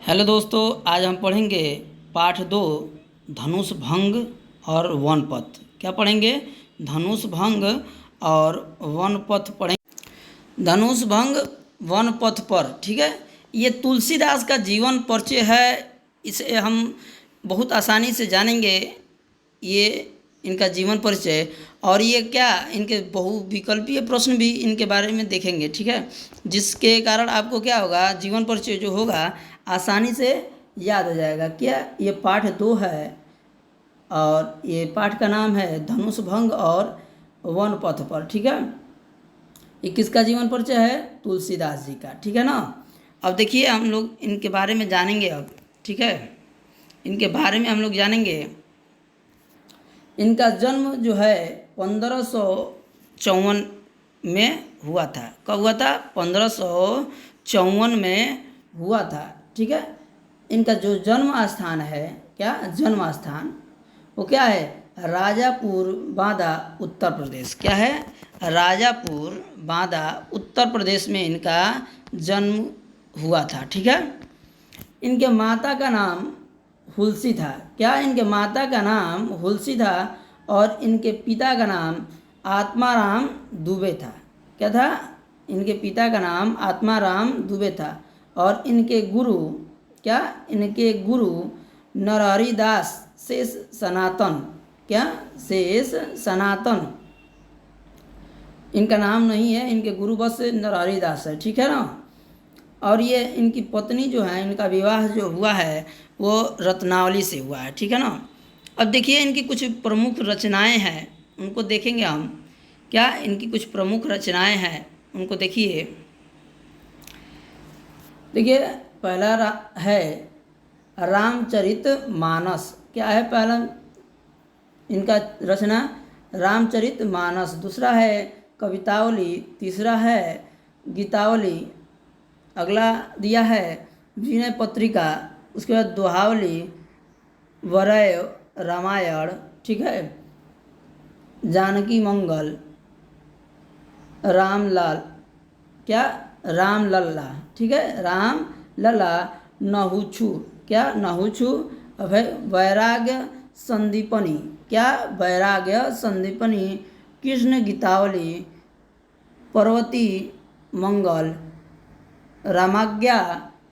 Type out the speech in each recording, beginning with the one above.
Hello दोस्तों, आज हम पढ़ेंगे पाठ 2 धनुष भंग और वनपथ। क्या पढ़ेंगे? धनुष भंग और वनपथ पढ़ेंगे। धनुष भंग वनपथ पर, ठीक है। ये तुलसीदास का जीवन परिचय है। इसे हम बहुत आसानी से जानेंगे। ये इनका जीवन परिचय और ये क्या इनके बहुविकल्पीय प्रश्न भी इनके बारे में देखेंगे, ठीक है। जिसके कारण आपको क्या होगा, जीवन परिचय जो होगा आसानी से याद हो जाएगा। क्या ये पाठ 2 है और ये पाठ का नाम है धनुष भंग और वनपथ पर, ठीक है। ये किसका जीवन परिचय है? तुलसीदास जी का, ठीक है ना। अब देखिए हम लोग इनके बारे में जानेंगे अब, ठीक है। इनके बारे में हम लोग जानेंगे। इनका जन्म जो है 1554 में हुआ था। कब हुआ था? 1554 में हुआ था, ठीक है। इनका जो जन्म स्थान है, क्या जन्म स्थान, वो क्या है? राजापुर बांदा, उत्तर प्रदेश। क्या है? राजापुर बांदा, उत्तर प्रदेश में इनका जन्म हुआ था, ठीक है। इनके माता का नाम हुलसी था। क्या इनके माता का नाम हुलसी था और इनके पिता का नाम आत्माराम दुबे था। क्या था? इनके पिता का नाम आत्माराम दुबे था और इनके गुरु, क्या इनके गुरु नरहरि दास शेष सनातन। क्या? शेष सनातन इनका नाम नहीं है, इनके गुरु बस नरहरि दास है, ठीक है ना। और ये इनकी पत्नी जो है, इनका विवाह जो हुआ है वो रत्नावली से हुआ है, ठीक है ना। अब देखिए इनकी कुछ प्रमुख रचनाएं हैं, उनको देखेंगे हम। क्या इनकी कुछ प्रमुख रचनाएं हैं उनको देखिए। देखिए पहला है रामचरित मानस। क्या है पहला इनका रचना? रामचरित मानस। दूसरा है कवितावली। तीसरा है गीतावली। अगला दिया है विनय पत्रिका। उसके बाद दोहावली, वरय, रामायण, ठीक है, जानकी मंगल, रामलाल, क्या राम लल्ला, ठीक है, राम लल्ला, नहुछु, क्या नहुछु, अब है वैराग्य संदीपनी। क्या? वैराग्य संदीपनी, कृष्ण गीतावली, पार्वती मंगल, रामाज्ञा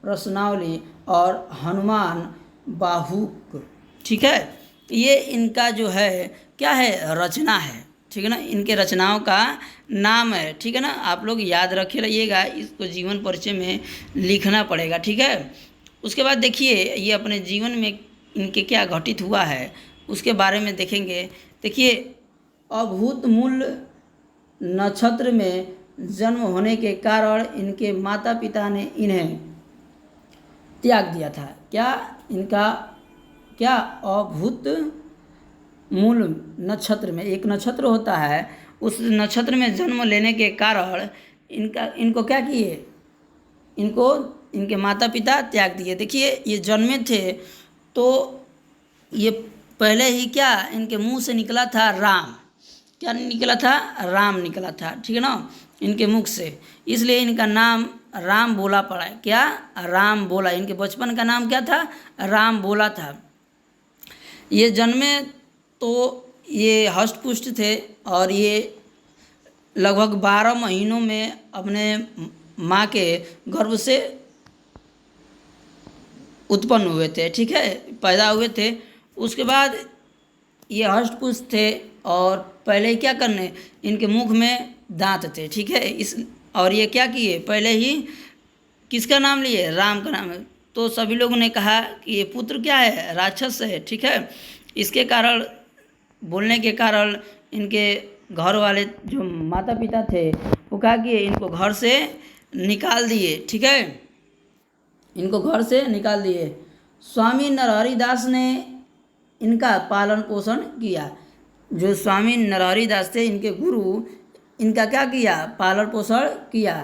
रसनावली और हनुमान बाहुक, ठीक है। ये इनका जो है क्या है? रचना है, ठीक है ना। इनके रचनाओं का नाम है, ठीक है ना। आप लोग याद रखे रहिएगा, इसको जीवन परिचय में लिखना पड़ेगा, ठीक है। उसके बाद देखिए ये अपने जीवन में इनके क्या घटित हुआ है उसके बारे में देखेंगे। देखिए अभूतमूल्य नक्षत्र में जन्म होने के कारण इनके माता पिता ने इन्हें त्याग दिया था। क्या इनका क्या अभूत मूल नक्षत्र में एक नक्षत्र होता है, उस नक्षत्र में जन्म लेने के कारण इनको क्या किए? इनको इनके माता पिता त्याग दिए। देखिए ये जन्मे थे तो ये पहले ही क्या इनके मुंह से निकला था? राम। क्या निकला था? राम निकला था, ठीक है ना, इनके मुख से। इसलिए इनका नाम राम बोला पड़ा है। क्या? राम बोला। इनके बचपन का नाम क्या था? राम बोला था। ये जन्मे तो ये हष्ट पुष्ट थे और ये लगभग 12 महीनों में अपने माँ के गर्भ से उत्पन्न हुए थे, ठीक है, पैदा हुए थे। उसके बाद ये हष्ट पुष्ट थे और पहले क्या करने, इनके मुख में दांत थे, ठीक है। इस और ये क्या किए? पहले ही किसका नाम लिए? राम का नाम है। तो सभी लोगों ने कहा कि ये पुत्र क्या है? राक्षस है, ठीक है। इसके कारण, बोलने के कारण इनके घर वाले जो माता पिता थे वो कहा कि इनको घर से निकाल दिए, ठीक है, इनको घर से निकाल दिए। स्वामी नरहरि दास ने इनका पालन पोषण किया। जो स्वामी नरहरि दास थे इनके गुरु, इनका क्या किया? पालन पोषण किया।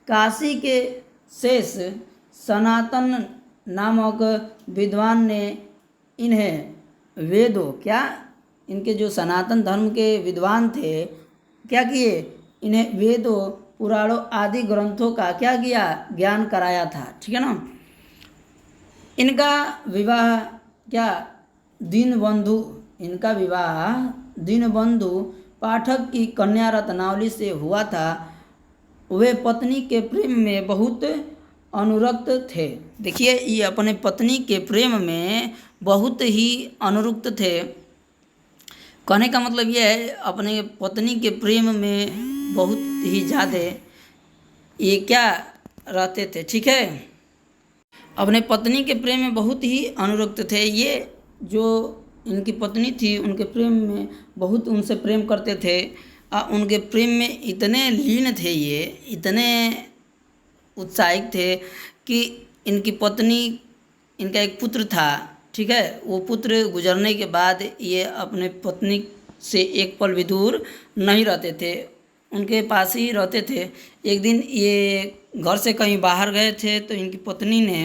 काशी के शेष सनातन नामक विद्वान ने इन्हें वेदों, क्या इनके जो सनातन धर्म के विद्वान थे, क्या किए? इन्हें वेदों, पुराणों आदि ग्रंथों का क्या किया? ज्ञान कराया था, ठीक है ना। इनका विवाह क्या दीनबंधु इनका विवाह दीनबंधु पाठक की कन्या रत्नावली से हुआ था। वे पत्नी के प्रेम में बहुत अनुरक्त थे। देखिए ये अपने पत्नी के प्रेम में बहुत ही अनुरक्त थे। कहने का मतलब ये है अपने पत्नी के प्रेम में बहुत ही ज़्यादा ये क्या रहते थे। ठीक है, अपने पत्नी के प्रेम में बहुत ही अनुरक्त थे। ये जो इनकी पत्नी थी उनके प्रेम में बहुत उनसे प्रेम करते थे। उनके प्रेम में इतने लीन थे, ये इतने उत्साहित थे कि इनकी पत्नी इनका एक पुत्र था। ठीक है, वो पुत्र गुजरने के बाद ये अपने पत्नी से एक पल भी दूर नहीं रहते थे, उनके पास ही रहते थे। एक दिन ये घर से कहीं बाहर गए थे तो इनकी पत्नी ने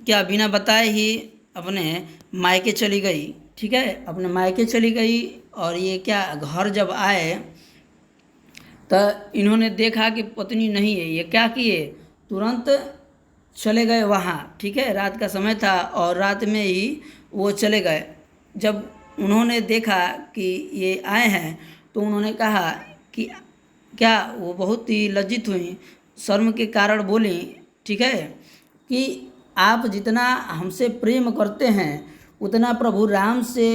क्या बिना बताए ही अपने मायके चली गई। ठीक है, अपने मायके चली गई और ये क्या घर जब आए तो इन्होंने देखा कि पत्नी नहीं है। ये क्या किए, तुरंत चले गए वहाँ। ठीक है, रात का समय था और रात में ही वो चले गए। जब उन्होंने देखा कि ये आए हैं तो उन्होंने कहा कि क्या, वो बहुत ही लज्जित हुई, शर्म के कारण बोली। ठीक है, कि आप जितना हमसे प्रेम करते हैं उतना प्रभु राम से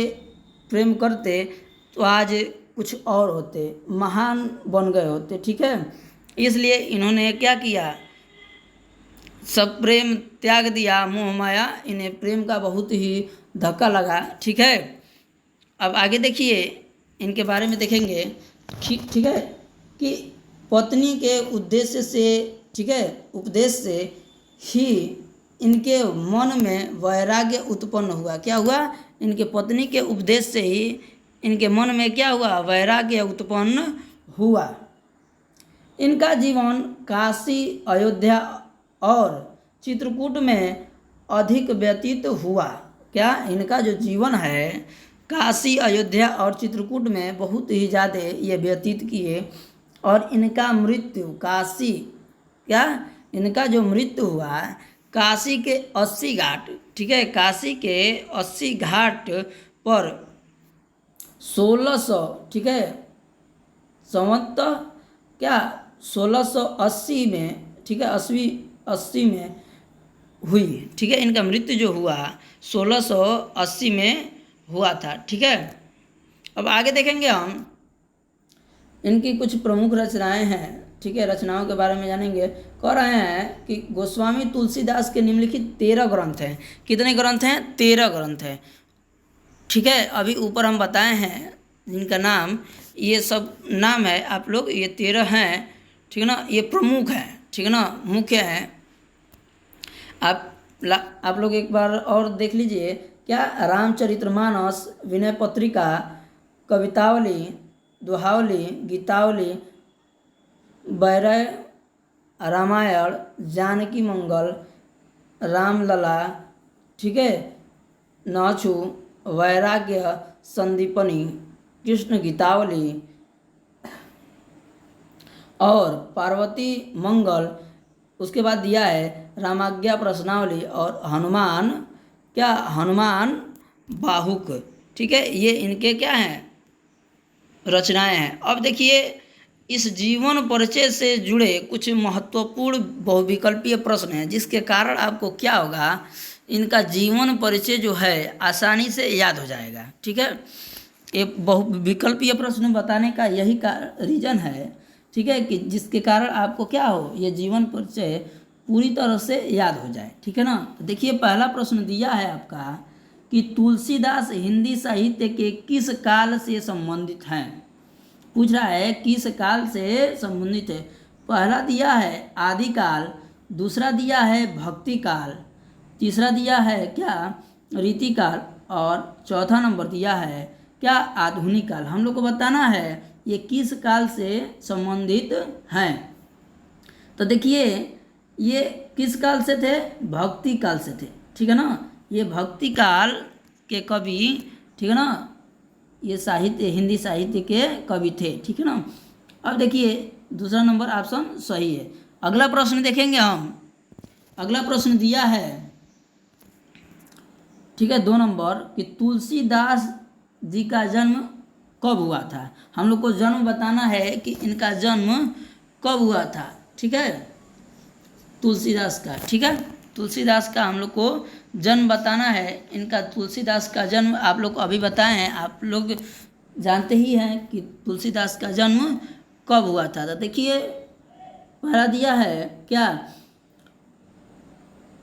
प्रेम करते तो आज कुछ और होते, महान बन गए होते। ठीक है, इसलिए इन्होंने क्या किया, सब प्रेम त्याग दिया, मोह माया। इन्हें प्रेम का बहुत ही धक्का लगा। ठीक है, अब आगे देखिए इनके बारे में देखेंगे। ठीक है, कि पत्नी के उद्देश्य से, ठीक है, उपदेश से ही इनके मन में वैराग्य उत्पन्न हुआ। क्या हुआ, इनके पत्नी के उपदेश से ही इनके मन में क्या हुआ, वैराग्य उत्पन्न हुआ। इनका जीवन काशी, अयोध्या और चित्रकूट में अधिक व्यतीत हुआ। क्या, इनका जो जीवन है काशी, अयोध्या और चित्रकूट में बहुत ही ज़्यादा ये व्यतीत किए। और इनका मृत्यु काशी, क्या, इनका जो मृत्यु हुआ काशी के 80 घाट, ठीक है, काशी के 80 घाट पर 1600, ठीक है, संवत क्या 1680 में, ठीक है, 80 में हुई। ठीक है, इनका मृत्यु जो हुआ 1680 में हुआ था। ठीक है, अब आगे देखेंगे हम इनकी कुछ प्रमुख रचनाएं हैं। ठीक है, रचनाओं के बारे में जानेंगे। कह रहे हैं कि गोस्वामी तुलसीदास के निम्नलिखित 13 ग्रंथ हैं। कितने ग्रंथ हैं, 13 ग्रंथ हैं। ठीक है, अभी ऊपर हम बताए हैं जिनका नाम, ये सब नाम है आप लोग, ये 13 हैं। ठीक है ना, ये प्रमुख हैं, ठीक है ना, मुख्य हैं। आप लोग एक बार और देख लीजिए। क्या, रामचरितमानस, विनय पत्रिका, कवितावली, दोहावली, गीतावली, बैरय, रामायण, जानकी मंगल, रामलला, ठीक है, नाचू, वैराग्य संदीपनी, कृष्ण गीतावली और पार्वती मंगल। उसके बाद दिया है रामाज्ञा प्रश्नावली और हनुमान, क्या, हनुमान बाहुक। ठीक है, ये इनके क्या हैं, रचनाएं हैं। अब देखिए इस जीवन परिचय से जुड़े कुछ महत्वपूर्ण बहुविकल्पीय प्रश्न हैं, जिसके कारण आपको क्या होगा, इनका जीवन परिचय जो है आसानी से याद हो जाएगा। ठीक है, ये बहुविकल्पीय प्रश्न बताने का यही रीजन है। ठीक है, कि जिसके कारण आपको क्या हो, ये जीवन परिचय पूरी तरह से याद हो जाए। ठीक है ना, तो देखिए पहला प्रश्न दिया है आपका कि तुलसीदास हिंदी साहित्य के किस काल से संबंधित हैं। पूछ रहा है किस काल से संबंधित है। पहला दिया है आदिकाल, दूसरा दिया है भक्ति काल, तीसरा दिया है क्या, रीतिकाल, और चौथा नंबर दिया है क्या, आधुनिक काल। हम लोग को बताना है ये किस काल से संबंधित हैं। तो देखिए ये किस काल से थे, भक्ति काल से थे। ठीक है ना, ये भक्ति काल के कवि, ठीक है ना, ये साहित्य, हिंदी साहित्य के कवि थे। ठीक है ना, अब देखिए दूसरा नंबर ऑप्शन सही है। अगला प्रश्न देखेंगे हम। अगला प्रश्न दिया है ठीक है। 2 नंबर कि तुलसीदास जी का जन्म कब हुआ था। हम लोग को जन्म बताना है कि इनका जन्म कब हुआ था। ठीक है, तुलसीदास का। ठीक है, तुलसीदास का हम लोग को जन्म बताना है। इनका तुलसीदास का जन्म आप लोग को अभी बताए हैं, आप लोग जानते ही हैं कि तुलसीदास का जन्म कब हुआ था। तो देखिए पहला दिया है क्या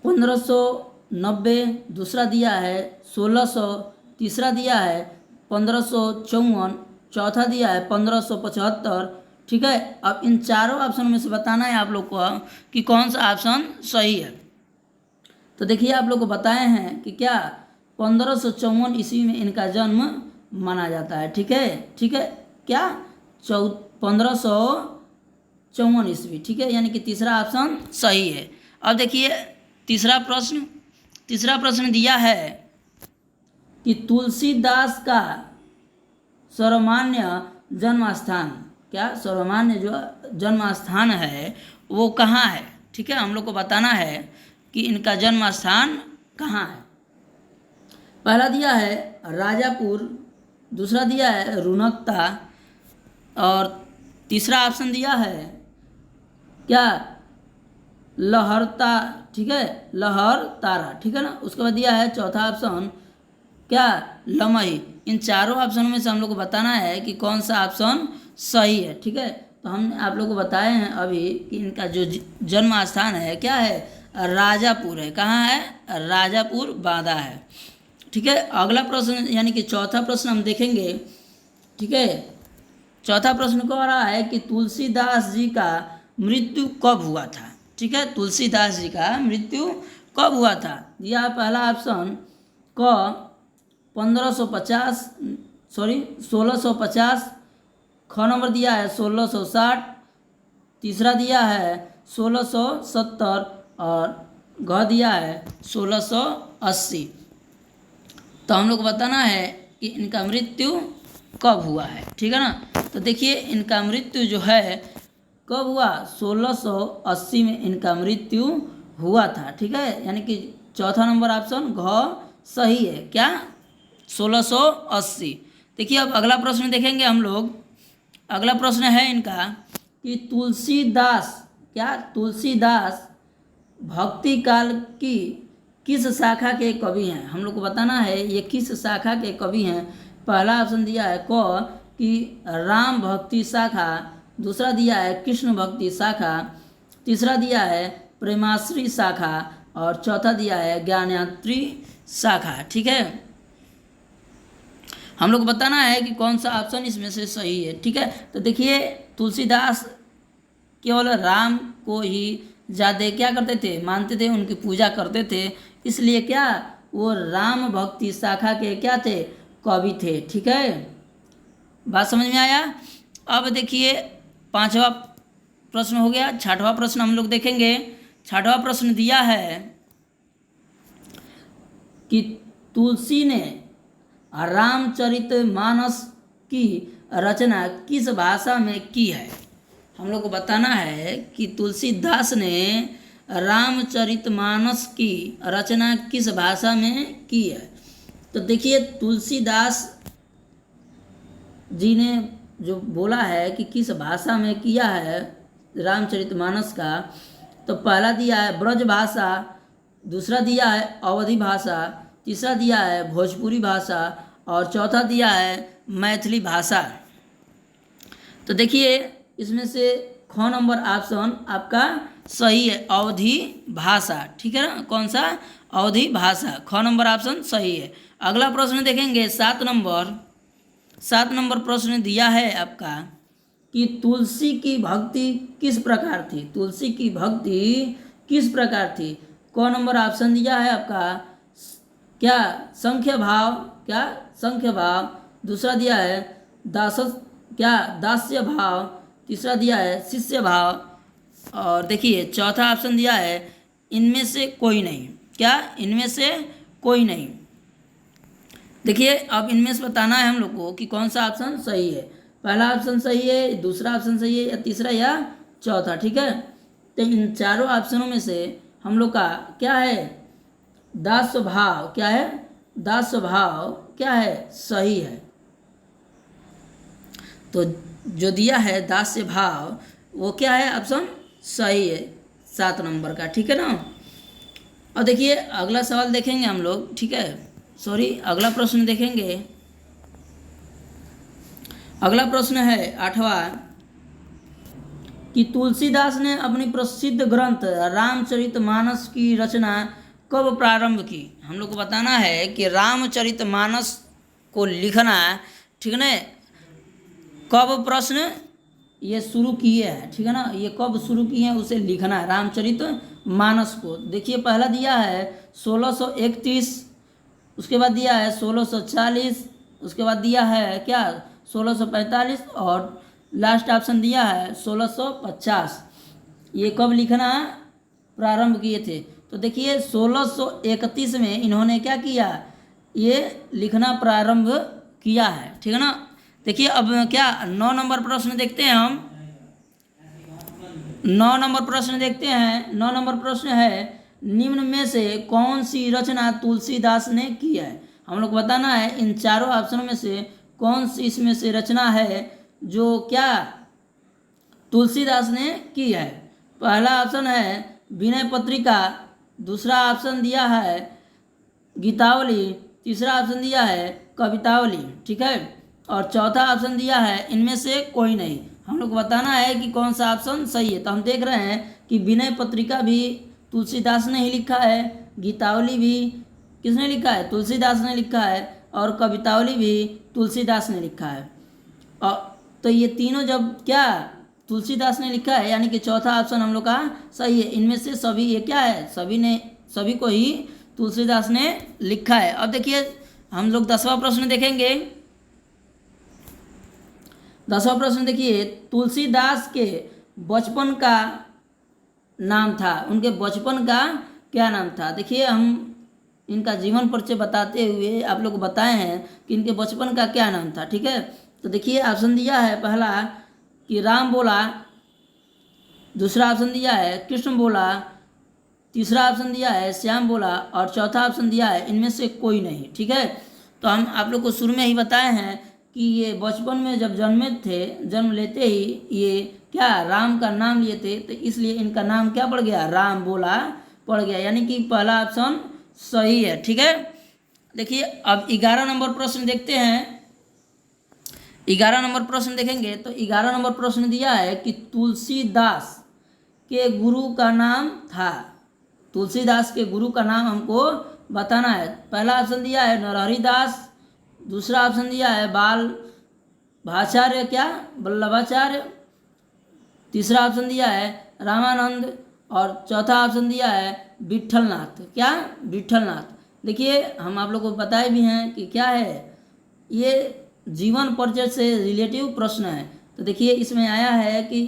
1590, दूसरा दिया है 1600, तीसरा दिया है 1554, चौथा दिया है 1575। ठीक है, अब इन चारों ऑप्शन में से बताना है आप लोग को कि कौन सा ऑप्शन सही है। तो देखिए आप लोग को बताए हैं कि क्या 1554 ईस्वी में इनका जन्म माना जाता है। ठीक है, ठीक है, क्या 1554 ईस्वी। ठीक है, यानी कि तीसरा ऑप्शन सही है। अब देखिए तीसरा प्रश्न दिया है कि तुलसीदास का सर्वमान्य जन्म स्थान, क्या सर्वमान्य जो जन्म स्थान है वो कहाँ है। ठीक है, हम लोग को बताना है कि इनका जन्म स्थान कहाँ है। पहला दिया है राजापुर, दूसरा दिया है रुनकता, और तीसरा ऑप्शन दिया है क्या लहरता। ठीक है, लहर तारा। ठीक है ना, उसके बाद दिया है चौथा ऑप्शन क्या लमही। इन चारों ऑप्शनों में से हम लोग को बताना है कि कौन सा ऑप्शन सही है। ठीक है, तो हमने आप लोग को बताए हैं अभी कि इनका जो जन्म स्थान है क्या है, राजापुर है। कहाँ है, राजापुर बांदा है। ठीक है, अगला प्रश्न यानी कि चौथा प्रश्न हम देखेंगे। ठीक है, चौथा प्रश्न कह रहा है कि तुलसीदास जी का मृत्यु कब हुआ था। ठीक है, तुलसीदास जी का मृत्यु कब हुआ था। यह पहला ऑप्शन क 1650, ख नंबर दिया है 1660, तीसरा दिया है 1670 और घ दिया है 1680। तो हम लोग को बताना है कि इनका मृत्यु कब हुआ है। ठीक है ना, तो देखिए इनका मृत्यु जो है कब हुआ, 1680 में इनका मृत्यु हुआ था। ठीक है, यानी कि चौथा नंबर ऑप्शन घ सही है। क्या 1680। देखिए अब अगला प्रश्न देखेंगे हम लोग। अगला प्रश्न है इनका कि तुलसीदास भक्ति काल की किस शाखा के कवि हैं। हम लोग को बताना है ये किस शाखा के कवि हैं। पहला ऑप्शन दिया है क कि राम भक्ति शाखा, दूसरा दिया है कृष्ण भक्ति शाखा, तीसरा दिया है प्रेमाश्री शाखा और चौथा दिया है ज्ञानयात्री शाखा। ठीक है, हम लोग को बताना है कि कौन सा ऑप्शन इसमें से सही है। ठीक है, तो देखिए तुलसीदास केवल राम को ही ज़्यादा क्या करते थे, मानते थे, उनकी पूजा करते थे, इसलिए क्या वो राम भक्ति शाखा के क्या थे, कवि थे। ठीक है, बात समझ में आया। अब देखिए पांचवा प्रश्न हो गया। छठवां प्रश्न हम लोग देखेंगे। छठवां प्रश्न दिया है कि तुलसी ने रामचरितमानस की रचना किस भाषा में की है। हम लोग को बताना है कि तुलसीदास ने रामचरितमानस की रचना किस भाषा में की है। तो देखिए तुलसीदास जी ने जो बोला है कि किस भाषा में किया है रामचरितमानस का, तो पहला दिया है ब्रज भाषा, दूसरा दिया है अवधी भाषा, तीसरा दिया है भोजपुरी भाषा और चौथा दिया है मैथिली भाषा। तो देखिए इसमें से ख नंबर ऑप्शन आपका सही है, अवधी भाषा। ठीक है ना, कौन सा, अवधी भाषा, ख नंबर ऑप्शन सही है। अगला प्रश्न देखेंगे 7 नंबर प्रश्न दिया है आपका कि तुलसी की भक्ति किस प्रकार थी। तुलसी की भक्ति किस प्रकार थी। क नंबर ऑप्शन दिया है आपका क्या संख्य भाव, दूसरा दिया है दास्य भाव, तीसरा दिया है शिष्य भाव और देखिए चौथा ऑप्शन दिया है इनमें से कोई नहीं। क्या, इनमें से कोई नहीं। देखिए अब इनमें से बताना है हम लोग को कि कौन सा ऑप्शन सही है। पहला ऑप्शन सही है, दूसरा ऑप्शन सही है या तीसरा या चौथा। ठीक है, तो इन चारों ऑप्शनों में से हम लोग का क्या है, दास्य भाव, क्या है दास भाव क्या है, सही है। तो जो दिया है दास्य भाव वो क्या है, ऑप्शन सही है 7 नंबर का, ठीक है ना। और देखिए अगला सवाल देखेंगे हम लोग, ठीक है, सॉरी अगला प्रश्न देखेंगे। अगला प्रश्न है 8वां कि तुलसीदास ने अपनी प्रसिद्ध ग्रंथ रामचरितमानस की रचना कब प्रारंभ की। हम लोग को बताना है कि रामचरितमानस को लिखना, ठीक है ना, कब प्रश्न ये शुरू किए हैं, ठीक है ना, ये कब शुरू किए हैं उसे लिखना है रामचरितमानस को। देखिए पहला दिया है 1631, उसके बाद दिया है 1640, उसके बाद दिया है क्या 1645 और लास्ट ऑप्शन दिया है 1650। ये कब लिखना प्रारंभ किए थे, तो देखिए 1631 में इन्होंने क्या किया, ये लिखना प्रारंभ किया है, ठीक है ना। देखिए अब क्या 9 नंबर प्रश्न देखते हैं हम। 9 नंबर प्रश्न देखते हैं। 9 नंबर प्रश्न है निम्न में से कौन सी रचना तुलसीदास ने की है। हम लोग बताना है इन चारों ऑप्शनों में से कौन सी इसमें से रचना है जो क्या तुलसीदास ने की है। पहला ऑप्शन है विनय पत्रिका, दूसरा ऑप्शन दिया है गीतावली, तीसरा ऑप्शन दिया है कवितावली, ठीक है, और चौथा ऑप्शन दिया है इनमें से कोई नहीं। हम लोग को बताना है कि कौन सा ऑप्शन सही है। तो हम देख रहे हैं कि विनय पत्रिका भी तुलसीदास ने ही लिखा है, गीतावली भी किसने लिखा है, तुलसीदास ने लिखा है, और कवितावली भी तुलसीदास ने लिखा है। और तो ये तीनों जब क्या तुलसीदास ने लिखा है, यानी कि चौथा ऑप्शन हम लोग का सही है। इनमें से सभी ये क्या है, सभी को ही तुलसीदास ने लिखा है। अब देखिए हम लोग 10वां प्रश्न देखेंगे। 10वां प्रश्न देखिए तुलसीदास के बचपन का नाम था, उनके बचपन का क्या नाम था। देखिए हम इनका जीवन परिचय बताते हुए आप लोग को बताए हैं कि इनके बचपन का क्या नाम था, ठीक है। तो देखिए ऑप्शन दिया है पहला कि राम बोला, दूसरा ऑप्शन दिया है कृष्ण बोला, तीसरा ऑप्शन दिया है श्याम बोला, और चौथा ऑप्शन दिया है इनमें से कोई नहीं, ठीक है। तो हम आप लोग को शुरू में ही बताए हैं कि ये बचपन में जब जन्म लेते ही ये क्या राम का नाम लिए थे, तो इसलिए इनका नाम क्या पड़ गया, राम बोला पड़ गया, यानी कि पहला ऑप्शन सही है, ठीक है। देखिए अब 11 नंबर प्रश्न देखते हैं। 11 नंबर प्रश्न देखेंगे तो 11 नंबर प्रश्न दिया है कि तुलसीदास के गुरु का नाम था। तुलसीदास के गुरु का नाम हमको बताना है। पहला ऑप्शन दिया है नरहरि दास, दूसरा ऑप्शन दिया है बाल भाचार्य क्या वल्लभाचार्य, तीसरा ऑप्शन दिया है रामानंद, और चौथा ऑप्शन दिया है विठलनाथ, क्या विठलनाथ। देखिए हम आप लोग को बताए भी हैं कि क्या है, ये जीवन परिचय से रिलेटिव प्रश्न है। तो देखिए इसमें आया है कि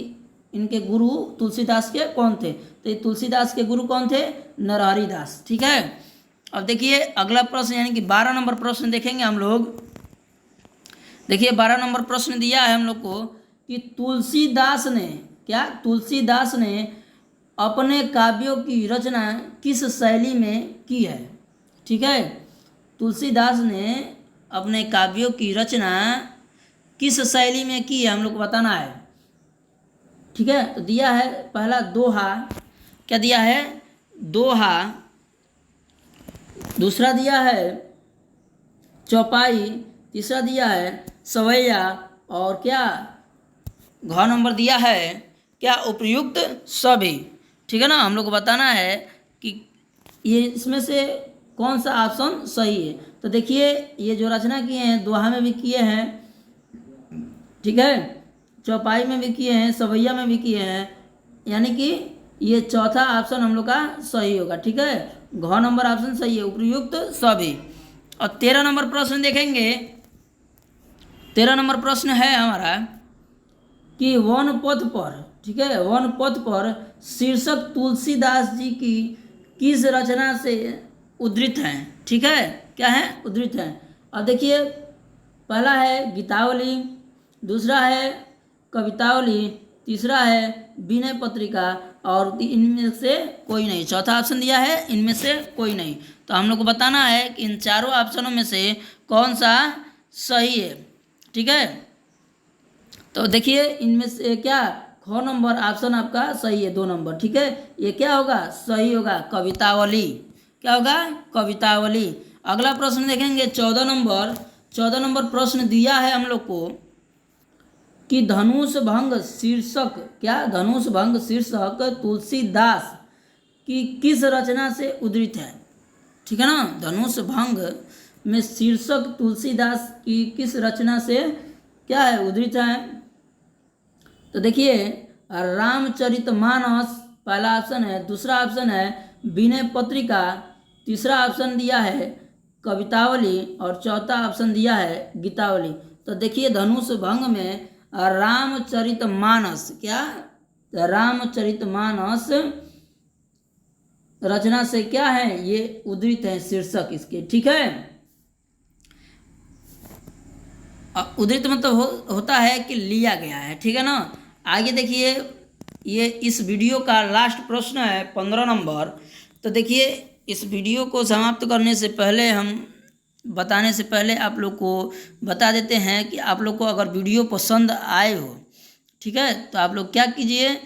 इनके गुरु तुलसीदास के कौन थे, तो ये तुलसीदास के गुरु कौन थे, नरहरि दास, ठीक है। अब देखिए अगला प्रश्न यानी कि 12 नंबर प्रश्न देखेंगे हम लोग। देखिए 12 नंबर प्रश्न दिया है हम लोग को कि तुलसीदास ने अपने काव्यों की रचना किस शैली में की है, ठीक है। तुलसीदास ने अपने काव्यों की रचना किस शैली में की है हम लोग को बताना है, ठीक है। तो दिया है पहला दोहा, क्या दिया है, दोहा, दूसरा दिया है चौपाई, तीसरा दिया है सवैया, और क्या घ नंबर दिया है क्या उपर्युक्त सभी, ठीक है ना। हम लोग को बताना है कि ये इसमें से कौन सा ऑप्शन सही है। तो देखिए ये जो रचना किए हैं दोहा में भी किए हैं, ठीक है, चौपाई में भी किए हैं, सवैया में भी किए हैं, यानी कि ये चौथा ऑप्शन हम लोग का सही होगा, ठीक है। घ नंबर ऑप्शन सही है, उपर्युक्त सभी। और 13 नंबर प्रश्न देखेंगे। 13 नंबर प्रश्न है हमारा कि वन पथ पर, ठीक है, वन पथ पर शीर्षक तुलसीदास जी की किस रचना से उद्धृत हैं, ठीक है, क्या है, उद्धृत हैं। और देखिए पहला है गीतावली, दूसरा है कवितावली, तीसरा है विनय पत्रिका, और इनमें से कोई नहीं, चौथा ऑप्शन दिया है इनमें से कोई नहीं। तो हम लोग को बताना है कि इन चारों ऑप्शनों में से कौन सा सही है। ठीक है, तो देखिए इनमें से क्या ख नंबर ऑप्शन आपका सही है, 2 नंबर। ठीक है, ये क्या होगा, सही होगा कवितावली। क्या होगा, कवितावली। अगला प्रश्न देखेंगे 14 नंबर प्रश्न दिया है हम लोग को कि धनुष भंग शीर्षक, क्या धनुष भंग शीर्षक तुलसीदास की किस रचना से उद्धृत है। ठीक है ना, धनुष भंग में शीर्षक तुलसीदास की किस रचना से क्या है, उद्धृत है। तो देखिए रामचरितमानस पहला ऑप्शन है, दूसरा ऑप्शन है विनय पत्रिका, तीसरा ऑप्शन दिया है कवितावली और चौथा ऑप्शन दिया है गीतावली। तो देखिए धनुष भंग में रामचरितमानस, क्या रामचरितमानस रचना से क्या है, ये उद्धृत है शीर्षक इसके। ठीक है, उद्धृत मतलब होता है कि लिया गया है। ठीक है ना, आगे देखिए ये इस वीडियो का लास्ट प्रश्न है 15 नंबर। तो देखिए इस वीडियो को समाप्त करने से पहले, हम बताने से पहले आप लोग को बता देते हैं कि आप लोग को अगर वीडियो पसंद आए हो, ठीक है, तो आप लोग क्या कीजिए,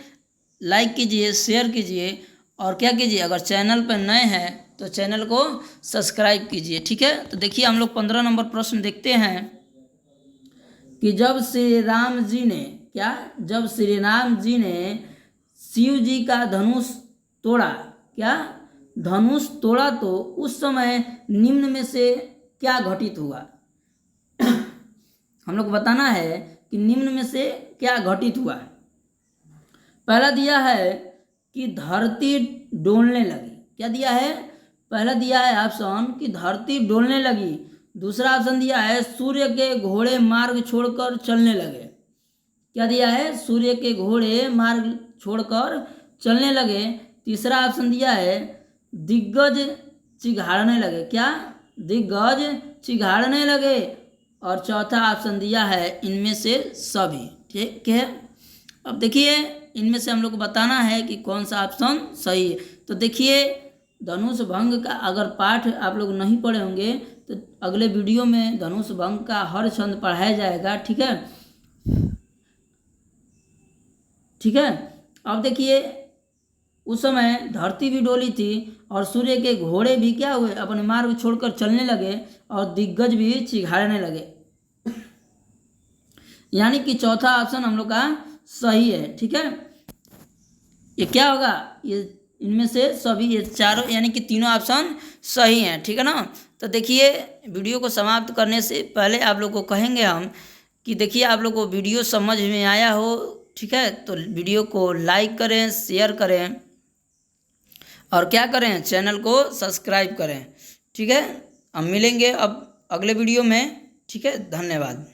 लाइक कीजिए, शेयर कीजिए और क्या कीजिए, अगर चैनल पर नए हैं तो चैनल को सब्सक्राइब कीजिए। ठीक है, तो देखिए हम लोग 15 नंबर प्रश्न देखते हैं कि जब श्री राम जी ने, क्या, जब श्री राम जी ने शिव जी का धनुष तोड़ा, क्या, धनुष तोड़ा तो उस समय निम्न में से क्या घटित हुआ। हम लोग को बताना है कि निम्न में से क्या घटित हुआ। पहला दिया है कि धरती डोलने लगी। क्या दिया है, पहला दिया है ऑप्शन कि धरती डोलने लगी, दूसरा ऑप्शन दिया है सूर्य के घोड़े मार्ग छोड़कर चलने लगे। क्या दिया है, सूर्य के घोड़े मार्ग छोड़कर चलने लगे। तीसरा ऑप्शन दिया है दिग्गज चिघाड़ने लगे। क्या, दिग्गज चिघाड़ने लगे। और चौथा ऑप्शन दिया है इनमें से सभी। ठीक है, अब देखिए इनमें से हम लोग को बताना है कि कौन सा ऑप्शन सही है। तो देखिए धनुष भंग का अगर पाठ आप लोग नहीं पढ़े होंगे तो अगले वीडियो में धनुष भंग का हर छंद पढ़ाया जाएगा। ठीक है, ठीक है, अब देखिए उस समय धरती भी डोली थी और सूर्य के घोड़े भी क्या हुए, अपने मार्ग छोड़कर चलने लगे और दिग्गज भी चिघाड़ने लगे। यानी कि चौथा ऑप्शन हम लोग का सही है। ठीक है, ये क्या होगा, ये इनमें से सभी, ये चारों यानी कि तीनों ऑप्शन सही हैं। ठीक है ना, तो देखिए वीडियो को समाप्त करने से पहले आप लोग को कहेंगे हम कि देखिए आप लोग को वीडियो समझ में आया हो, ठीक है, तो वीडियो को लाइक करें, शेयर करें और क्या करें, चैनल को सब्सक्राइब करें। ठीक है, हम मिलेंगे अब अगले वीडियो में। ठीक है, धन्यवाद।